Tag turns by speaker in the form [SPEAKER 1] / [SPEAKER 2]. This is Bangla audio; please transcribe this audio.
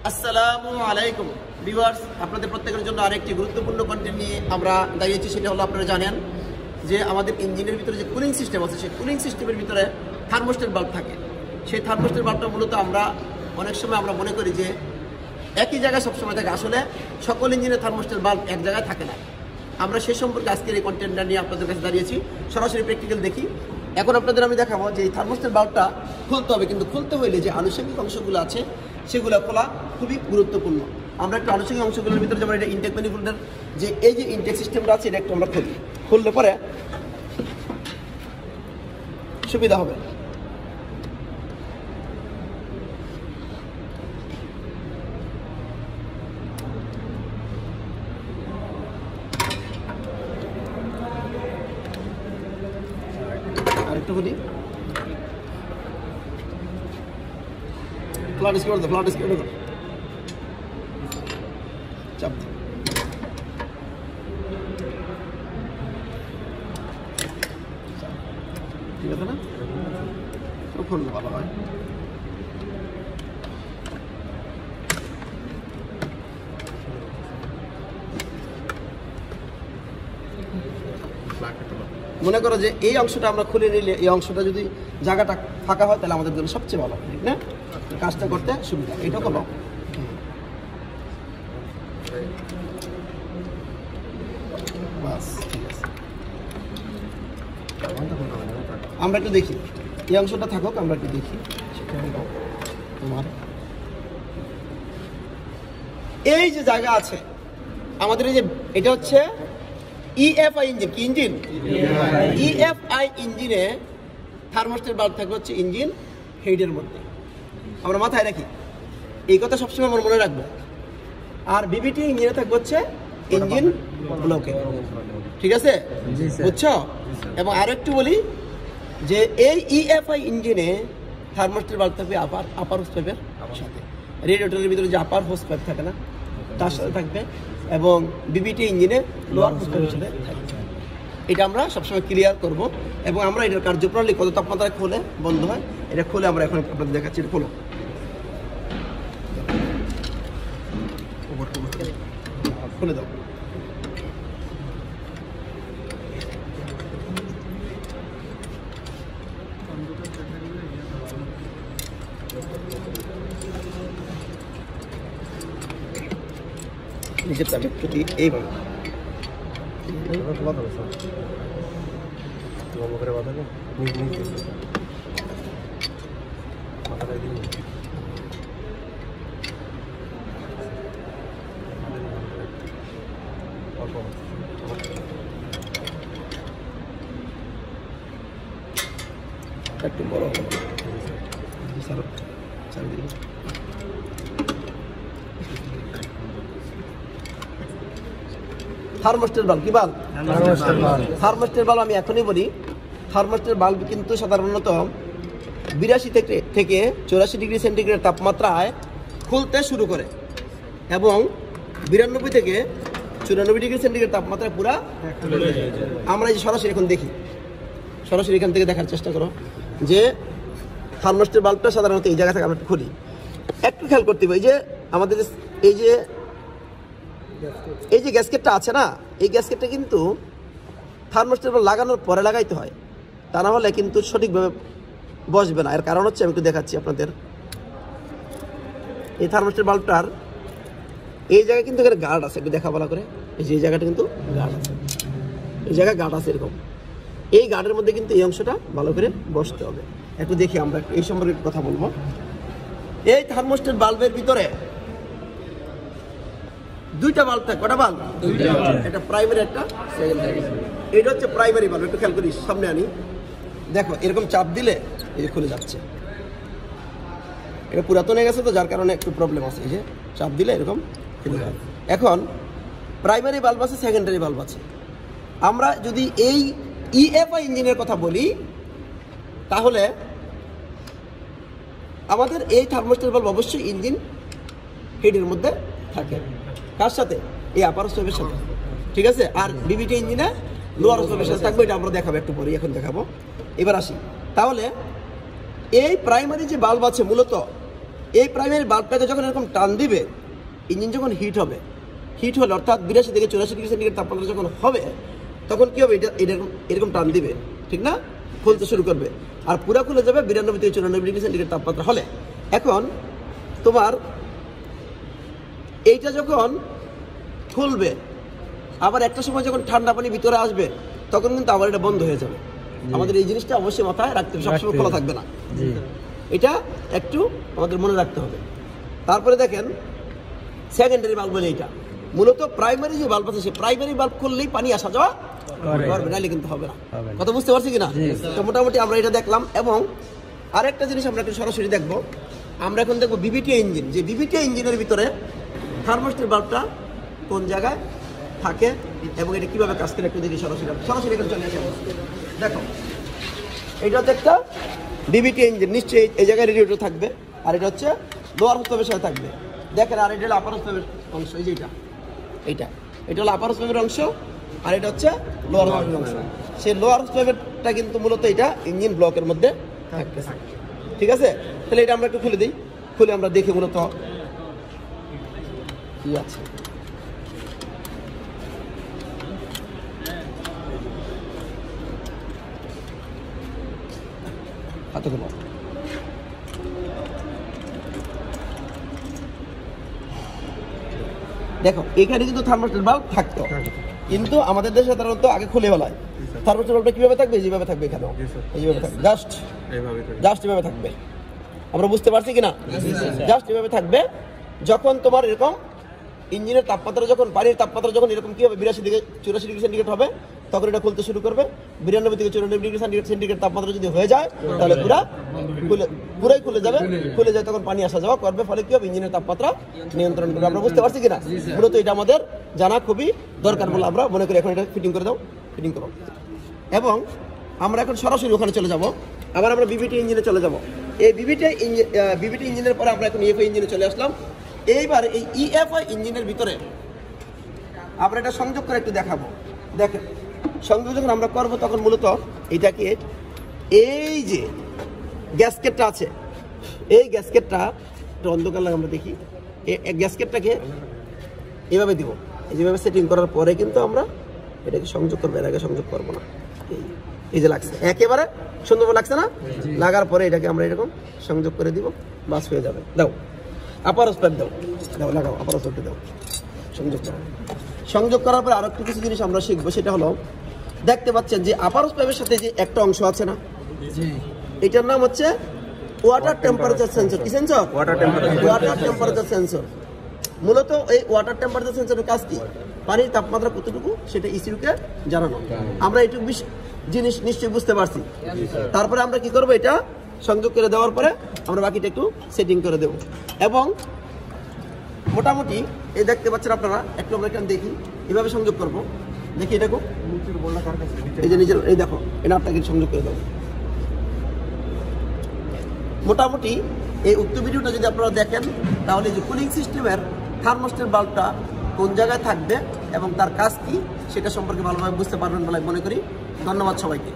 [SPEAKER 1] আসসালামু আলাইকুম ভিউয়ার্স, আপনাদের প্রত্যেকের জন্য আরেকটি গুরুত্বপূর্ণ কন্টেন্ট নিয়ে আমরা দাঁড়িয়েছি। সেটা হলো, আপনারা জানেন যে আমাদের ইঞ্জিনের ভিতরে যে কুলিং সিস্টেম আছে, সেই কুলিং সিস্টেমের ভিতরে থার্মোস্টেট বাল্ব থাকে। সেই থার্মোস্টেট বাল্বটা মূলত আমরা অনেক সময় আমরা মনে করি যে একই জায়গায় সবসময় থাকে। আসলে সকল ইঞ্জিনের থার্মোস্টেট বাল্ব এক জায়গায় থাকে না। আমরা সেই সম্পর্কে আজকের এই কন্টেন্টটা নিয়ে আপনাদের কাছে দাঁড়িয়েছি। সরাসরি প্র্যাকটিক্যাল দেখি। এখন আপনাদের আমি দেখাবো যে এই থার্মোস্টেট বাল্বটা খুলতে হবে, কিন্তু খুলতে হইলে যে আনুষঙ্গিক অংশগুলো আছে সেগুলো খোলা খুবই গুরুত্বপূর্ণ। আমরা একটু আনুষঙ্গিক অংশগুলোর ভিতরে যেমন এটা ইনটেক ম্যানিফোল্ডের যে এই যে ইনটেক সিস্টেমটা আছে, এটা একটু আমরা খুললে পরে সুবিধা হবে। আরেকটু খুলি, ফ্ল্যাট স্ক্রু দাও, ফ্ল্যাট স্ক্রু দাও, চাপ দাও। ঠিক আছে না? খুললে ভালো হয়। মনে করো যে এই অংশটা আমরা খুলে নিলে, এই অংশটা যদি জায়গাটা ফাঁকা হয় তাহলে আমাদের জন্য সবচেয়ে ভালো, ঠিক না? কাজটা করতে সুবিধা। এটা হলো বাস, ঠিক আছে। আমরা একটু দেখি, এই অংশটা থাকুক, আমরা একটু দেখি। সেটা হলো তোমার এই যে জায়গা আছে আমাদের, এই যে এটা হচ্ছে ইএফআই ইঞ্জিন। কি ইঞ্জিন? ইএফআই ইঞ্জিনে থার্মোস্টেট বাল্ব থাকবে হচ্ছে ইঞ্জিন হেডের মধ্যে। আমরা মাথায় রাখি, এই কথা সবসময় আমরা মনে রাখবো। আর বিবিটি ইঞ্জিনে থাকবে হচ্ছে ইঞ্জিন ব্লকে, ঠিক আছে? বুঝছো? এবং আরো একটু বলি যে এই ইএফআই ইঞ্জিনে থার্মোস্টেট বাল্ব থাকবে আপার হোস পাইপের সাথে। রেডিয়েটরের ভিতরে যে আপার হোস পাইপ থাকে না, তার সাথে থাকবে। এবং বিবিটি ইঞ্জিনে লোয়ার হোস পাইপের সাথে থাকবে। এটা আমরা সবসময় ক্লিয়ার করব। এবং আমরা এটার কার্যপ্রণালী কত তাপমাত্রায় খুলে বন্ধ হয় এটা খুলে আমরা এখন আপনাদের দেখাচ্ছি। এটা খোলো, খুলে দাও। নিজের চাপে প্রতি এইভাবে একটু বড় হবে। থার্মোস্টেট বাল্ব কি বাল্ব? থার্মোস্টেট বাল্ব আমি এখনই বলি, থার্মোস্টেট বাল্ব কিন্তু সাধারণত 82 থেকে 84 ডিগ্রি সেন্টিগ্রেড তাপমাত্রায় খুলতে শুরু করে এবং 92 থেকে 94 ডিগ্রি সেন্টিগ্রেড তাপমাত্রায় পুরা। আমরা যে সরাসরি এখন দেখি, সরাসরি এখান থেকে দেখার চেষ্টা করো যে থার্মোস্টেট বাল্বটা সাধারণত এই জায়গা থেকে আমরা একটু খুলি। একটু খেয়াল করতে হবে যে আমাদের এই যে গ্যাসকেটটা আছে না, এই গ্যাসকেটটা কিন্তু থার্মোস্টেট বাল্ব লাগানোর পরে লাগাইতে হয়, তা না হলে কিন্তু সঠিকভাবে বসবে না। এর কারণ হচ্ছে, আমি একটু দেখাচ্ছি আপনাদের। এই থার্মোস্টেট বাল্বটার এই জায়গায় কিন্তু এখানে গার্ড আছে, একটু দেখা বলা করে। এই যে এই জায়গাটা কিন্তু গার্ড আছে, এই জায়গায় গার্ড আছে এরকম। এই গার্ডের মধ্যে কিন্তু এই অংশটা ভালো করে বসতে হবে। একটু দেখি, আমরা এই সম্পর্কে একটু কথা বলবো। এই থার্মোস্টেট বাল্বের ভিতরে দুইটা বাল্ব থাকে। কটা বাল্ব? একটা প্রাইমারি, একটা সেকেন্ডারি। এটা হচ্ছে প্রাইমারি বাল্ব। একটু খেয়াল করি, সামনে আনি, দেখো এরকম চাপ দিলে এই যে খুলে যাচ্ছে। এটা পুরাতন হয়ে গেছে তো, যার কারণে একটু প্রবলেম আছে। এই যে চাপ দিলে এরকম খুলে যাবে। এখন প্রাইমারি বাল্ব আছে, সেকেন্ডারি বাল্ব আছে। আমরা যদি এই ইএফআই ইঞ্জিনের কথা বলি, তাহলে আমাদের এই থার্মোস্টেট বাল্ব অবশ্যই ইঞ্জিন হেডের মধ্যে থাকে। কার সাথে? এই আপার স্টোভের সাথে, ঠিক আছে? আর বিবিটি ইঞ্জিনে লোয়ার স্টোভের সাথে থাকবে। এটা আমরা দেখাবো একটু পরে, এখন দেখাবো। এবার আসি, তাহলে এই প্রাইমারি যে বাল্ব আছে, মূলত এই প্রাইমারি বাল্বটাকে যখন এরকম টান দিবে, ইঞ্জিন যখন হিট হবে, হিট হলে অর্থাৎ 82 থেকে 84 ডিগ্রি সেন্টিগ্রেড তাপমাত্রা যখন হবে, তখন কি হবে, এটা এরকম টান দিবে, ঠিক না, খুলতে শুরু করবে, আর পুরো খুলে যাবে 92 থেকে 94 ডিগ্রি সেন্টিগ্রেড তাপমাত্রা হলে। এখন তোমার এইটা যখন খুলবে, আবার একটা সময় যখন ঠান্ডা পানি ভিতরে আসবে, তখন কিন্তু আবার এটা বন্ধ হয়ে যাবে। আমাদের এই জিনিসটা অবশ্যই মাথায় রাখতে হবে, সবসময় খোলা থাকবে না, এটা একটু আমাদের মনে রাখতে হবে। তারপরে দেখেন সেকেন্ডারি বাল্ব বলে এইটা মূলত প্রাইমারি যে বাল্ব আছে, সে প্রাইমারি বাল্ব খুললেই পানি আসা যাওয়া করবে, নাহলে কিন্তু হবে না। কথা বুঝতে পারছি কিনা? তো মোটামুটি আমরা এটা দেখলাম। এবং আরেকটা জিনিস আমরা একটু সরাসরি দেখবো, আমরা এখন দেখবো বিবিটি ইঞ্জিন, যে বিবিটি ইঞ্জিনের ভিতরে থার্মোস্ট্যাট বাল্বটা কোন জায়গায় থাকে এবং এটা কিভাবে কাজ করে একটু দেখি। সরাসরি এখানে চলে আসে। দেখো এটা হচ্ছে একটা বিবিটি ইঞ্জিন, নিশ্চয়ই এই জায়গায় রেডিয়েটর থাকবে, আর এটা হচ্ছে লোয়ার হোসপের সাথে থাকবে। দেখেন, আর এটা হলো আপার হোসপের অংশ, এই যে এটা হলো আপার হোসপের অংশ, আর এটা হচ্ছে লোয়ার হোসপের অংশ। সেই লোয়ার হোসপেরটা কিন্তু মূলত এটা ইঞ্জিন ব্লকের মধ্যে থাকবে, ঠিক আছে? তাহলে এটা আমরা একটু খুলে দিই, খুলে আমরা দেখি মূলত কি আছে। হাতে খুলো। দেখো এখানে কিন্তু থার্মোস্ট্যাট বাল্ব থাকতো, কিন্তু আমাদের দেশে সাধারণত আগে খুলে ফেলায়। থার্মোস্ট্যাট বাল্বটা কিভাবে থাকবে? যেভাবে থাকবে, এখানেও এইভাবে থাকবে, জাস্ট এভাবে থাকবে। আমরা বুঝতে পারছি কিনা? জাস্ট এভাবে থাকবে। যখন তোমার এরকম ইঞ্জিনের তাপমাত্রা, যখন পানির তাপমাত্রা যখন এরকম কি হবে, 82 থেকে 84 ডিগ্রি সেন্টিগ্রেড হবে, তখন এটা খুলতে শুরু করবে। 92 থেকে 94 ডিগ্রি সেন্টিগ্রেড তাপমাত্রা যদি হয়ে যায়, তাহলে পুরাই খুলে যাবে। খুলে যায় তখন পানি আসা যাওয়া করবে, ফলে কি হবে, ইঞ্জিনের তাপমাত্রা নিয়ন্ত্রণ করবে। আমরা বুঝতে পারছি কিনা? মূলত এটা আমাদের জানা খুবই দরকার বলে আমরা মনে করি। এখন এটা ফিটিং করে দাও, ফিটিং করো। এবং আমরা এখন সরাসরি ওখানে চলে যাব, আবার আমরা বিবিটি ইঞ্জিনে চলে যাব। এই বিবিটি ইঞ্জিনের পরে আমরা এখন ইএফআই ইঞ্জিনে চলে আসলাম। এইবার এই ইএফআই ইঞ্জিনের ভিতরে আমরা এটা সংযোগ করে একটু দেখাবো। দেখেন, সংযোগ যখন আমরা করবো, তখন মূলত এটাকে, এই যে গ্যাসকেটটা আছে, এই গ্যাসকেটটা একটু অন্ধকার লাগে, আমরা দেখি, এই গ্যাসকেটটাকে এভাবে দিব। যেভাবে সেটিং করার পরে কিন্তু আমরা এটাকে সংযোগ করবো, এর আগে সংযোগ করবো না। এই যে লাগছে, একেবারে সুন্দর লাগছে না? লাগার পরে এটাকে আমরা এরকম সংযোগ করে দিব, বাস হয়ে যাবে। দাও আপার হোসপের, দাও লাগাও, আপার হোসপেরটা দাও, সংযোগ করার পরে আরো কিছু জিনিস আমরা শিখবো। সেটা হলো, দেখতে পাচ্ছেন যে আপার হোসপের সাথে যে একটা অংশ আছে না, এটার নাম হচ্ছে ওয়াটার টেম্পারেচার সেন্সর। কি সেন্সর? Water temperature sensor. মূলত এই ওয়াটার টেম্পারেচার সেন্সরের কাজ কি? পানির তাপমাত্রা কতটুকু সেটা ইসিউকে জানানো। আমরা এইটুকু জিনিস নিশ্চয়ই বুঝতে পারছি। তারপরে আমরা কি করবো, এটা সংযোগ করে দেওয়ার পরে আমরা বাকিটা একটু সেটিং করে দেব। এবং মোটামুটি এই দেখতে পাচ্ছেন আপনারা, একটু আমরা এখানে দেখি, এভাবে সংযোগ করবো। দেখি এটাকে, এই যে নিজের, এই দেখো, এটা আপনাকে সংযোগ করে দেবো। মোটামুটি এই উক্ত ভিডিওটা যদি আপনারা দেখেন, তাহলে যে কুলিং সিস্টেমের থার্মোস্ট্যাট বাল্বটা কোন জায়গায় থাকবে এবং তার কাজ কি, সেটা সম্পর্কে ভালোভাবে বুঝতে পারবেন বলে মনে করি। ধন্যবাদ সবাইকে।